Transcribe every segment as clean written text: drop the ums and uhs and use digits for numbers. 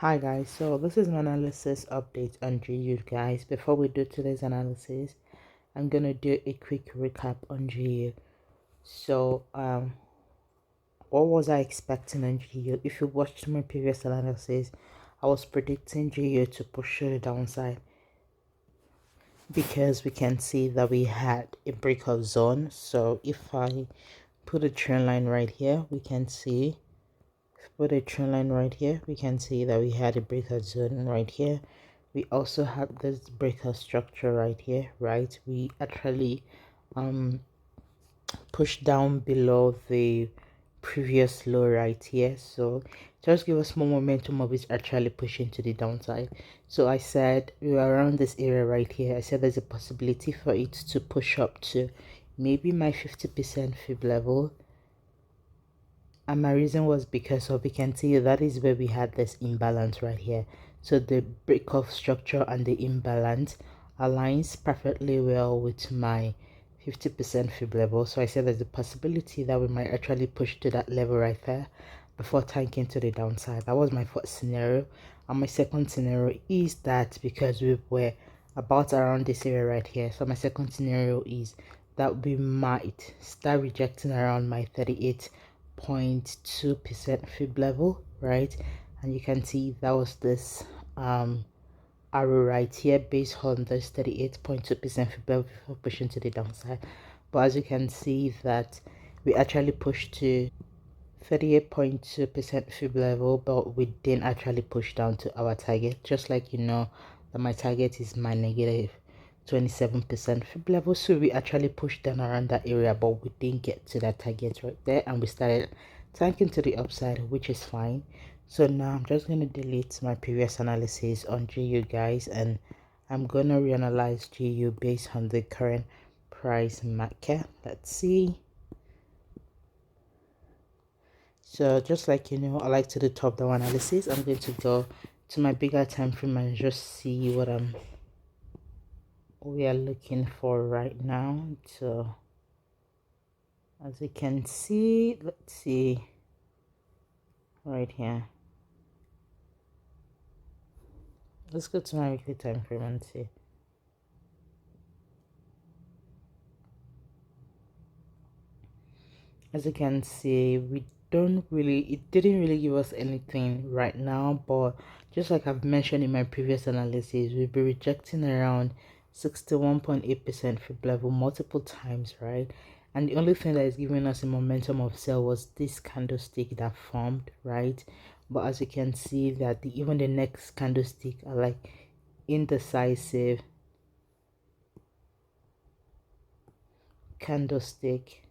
Hi guys, so this is an analysis update on GU guys. Before we do today's analysis, I'm gonna do a quick recap on GU. So what was I expecting on GU? If you watched my previous analysis, I was predicting GU to push to the downside because we can see that we had a breakout zone. So if I put a trend line right here, we can see put a trend line right here, we can see that we had a breakout zone right here. We also have this breakout structure right here, right? We actually pushed down below the previous low right here, so just give us more momentum of it actually pushing to the downside. So I said we were around this area right here. I said there's a possibility for it to push up to maybe my 50% fib level, and my reason was because of, we can see that is where we had this imbalance right here. So the break of structure and the imbalance aligns perfectly well with my 50% fib level. So I said there's a possibility that we might actually push to that level right there before tanking to the downside. That was my first scenario. And my second scenario is that because we were about around this area right here, so my second scenario is that we might start rejecting around my 38.2% fib level, right? And you can see that was this arrow right here based on this 38.2% fib level before pushing to the downside. But as you can see that we actually pushed to 38.2% fib level, but we didn't actually push down to our target, just like you know that my target is my negative 27% fib level. So we actually pushed down around that area, but we didn't get to that target right there, and we started tanking to the upside, which is fine. So now I'm just going to delete my previous analysis on GU guys, and I'm going to reanalyze GU based on the current price market. Let's see. So just like you know, I like to do top down analysis. I'm going to go to my bigger time frame and just see what we are looking for right now. So as you can see, let's see right here. Let's go to my weekly time frame and see. As you can see, it didn't really give us anything right now, but just like I've mentioned in my previous analysis, we'll be rejecting around 61.8% fib level multiple times, right? And the only thing that is giving us a momentum of sell was this candlestick that formed, right? But as you can see that even the next candlestick are like indecisive candlestick.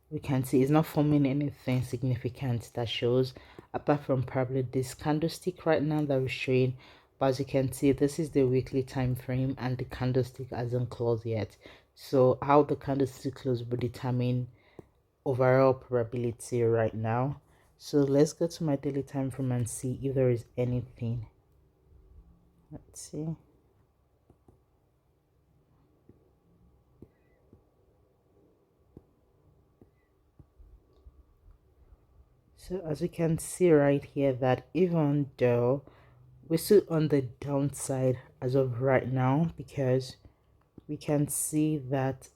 We can see it's not forming anything significant that shows, apart from probably this candlestick right now that we're showing. But as you can see, this is the weekly time frame and the candlestick hasn't closed yet. So how the candlestick close will determine overall probability right now. So let's go to my daily time frame and see if there is anything. Let's see. So as you can see right here, that even though we're still on the downside as of right now, because we can see that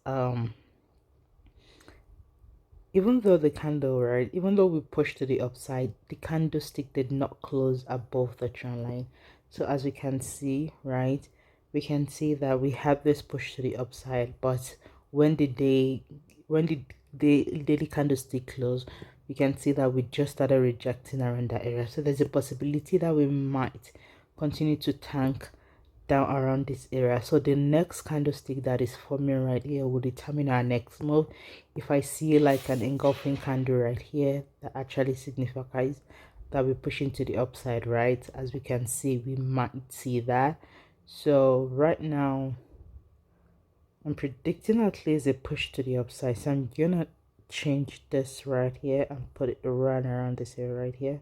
even though the candle, right, even though we pushed to the upside, the candlestick did not close above the trend line. So as we can see, right, we can see that we have this push to the upside, but when the daily candlestick close, we can see that we just started rejecting around that area. So there's a possibility that we might continue to tank down around this area. So the next candlestick that is forming right here will determine our next move. If I see like an engulfing candle right here, that actually signifies that we're pushing to the upside, right? As we can see, we might see that. So right now I'm predicting at least a push to the upside. So I'm gonna change this right here and put it right around this area right here.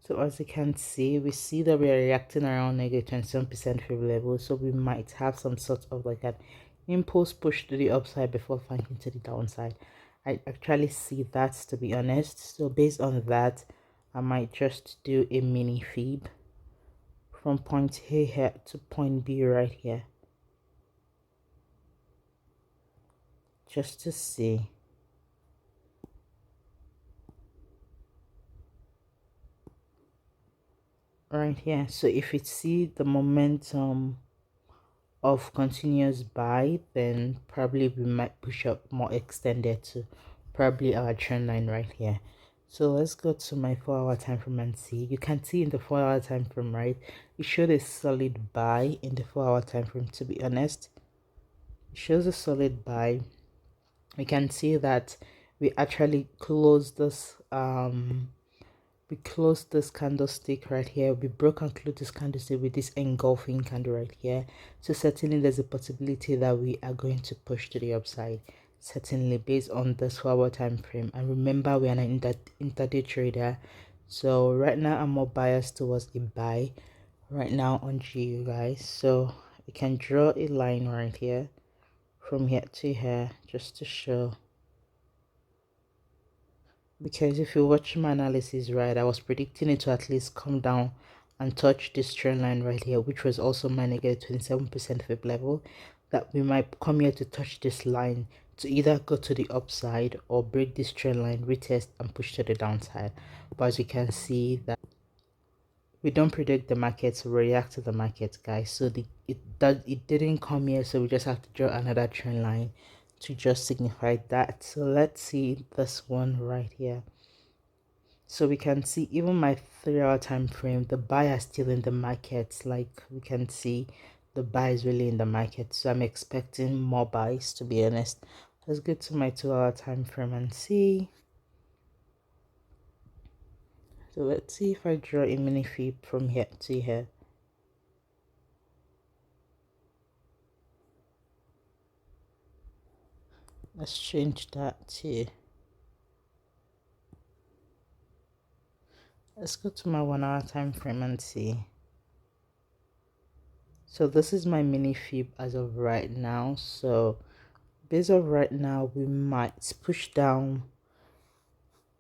So as you can see, we see that we are reacting around negative 27% fib level. So we might have some sort of like an impulse push to the upside before finding to the downside. I actually see that, to be honest. So based on that, I might just do a mini fib from point A here to point B right here, just to see. Right here. So if you see the momentum of continuous buy, then probably we might push up more extended to probably our trend line right here. So let's go to my 4-hour time frame and see. You can see in the 4-hour time frame, right, it showed a solid buy in the 4-hour time frame. To be honest, it shows a solid buy. We can see that we actually closed this candlestick right here. We broke and closed this candlestick with this engulfing candle right here. So certainly there's a possibility that we are going to push to the upside, certainly based on this 4-hour time frame. And remember, we are an intraday trader, so right now I'm more biased towards a buy right now on GU, guys. So we can draw a line right here from here to here just to show, because if you watch my analysis right, I was predicting it to at least come down and touch this trend line right here, which was also my negative 27% fib level, that we might come here to touch this line to either go to the upside or break this trend line, retest and push to the downside. But as you can see, that we don't predict the markets, we react to the markets, guys. So it didn't come here, so we just have to draw another trend line to just signify that. So let's see this one right here. So we can see even my 3-hour time frame, the buy are still in the market. Like we can see the buy is really in the market, so I'm expecting more buys, to be honest. Let's go to my 2-hour time frame and see. So let's see if I draw a mini fib from here to here. Let's change that to, let's go to my 1-hour time frame and see. So this is my mini fib as of right now. So based on right now, we might push down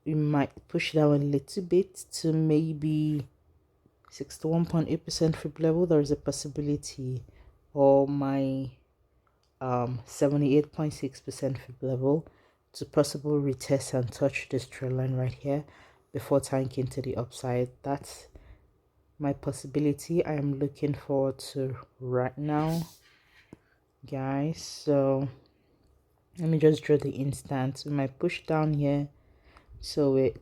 a little bit to maybe 61.8% fib level. There is a possibility, or my 78.6% fib level, to possible retest and touch this trend line right here before tanking to the upside. That's my possibility I am looking forward to right now, guys. So let me just draw the instant. We might push down here. So wait,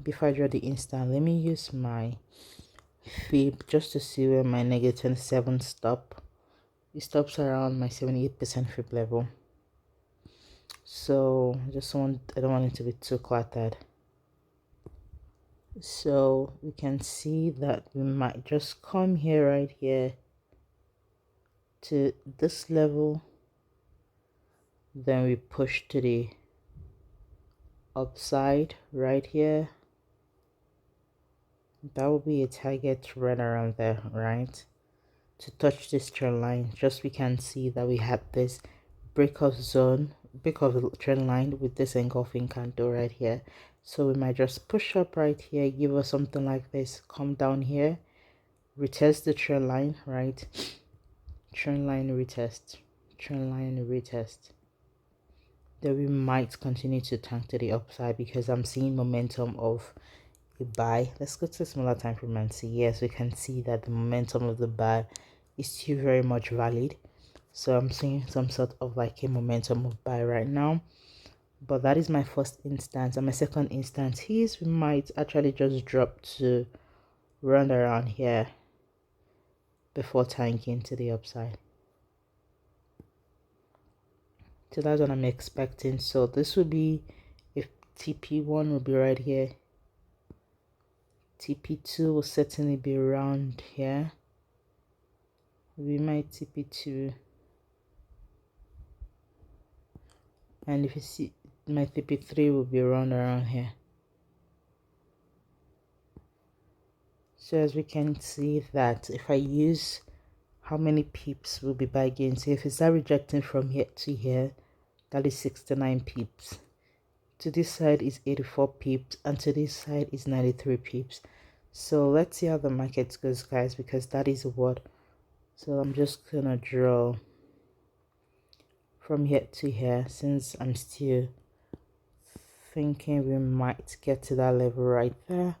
before I draw the instant, let me use my fib just to see where my negative 27 stop. It stops around my 78% fib level. So I don't want it to be too cluttered. So we can see that we might just come here right here to this level, then we push to the upside right here. That will be a target right around there, right, to touch this trend line. Just we can see that we have this break of trend line with this engulfing candle right here. So we might just push up right here, give us something like this, come down here, retest the trend line, right, trend line retest, then we might continue to tank to the upside because I'm seeing momentum of a buy. Let's go to a smaller time frame and see. Yes, we can see that the momentum of the buy is still very much valid. So I'm seeing some sort of like a momentum of buy right now. But that is my first instance. And my second instance is we might actually just drop to run around here before tanking to the upside. So that's what I'm expecting. So this would be, if TP1 will be right here, TP2 will certainly be around here. We might TP2, and if you see, my TP3 will be around here. So as we can see that if I use how many pips will be buy gain, so if it's not rejecting from here to here, that is 69 pips. to this side is 84 pips, and to this side is 93 pips. So let's see how the market goes, guys, because that is what. So I'm just gonna draw from here to here, since I'm still thinking we might get to that level right there.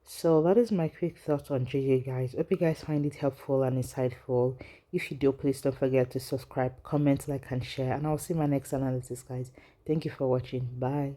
So that is my quick thoughts on JJ, guys. Hope you guys find it helpful and insightful. If you do, please don't forget to subscribe, comment, like, and share, and I'll see my next analysis, guys. Thank you for watching. Bye.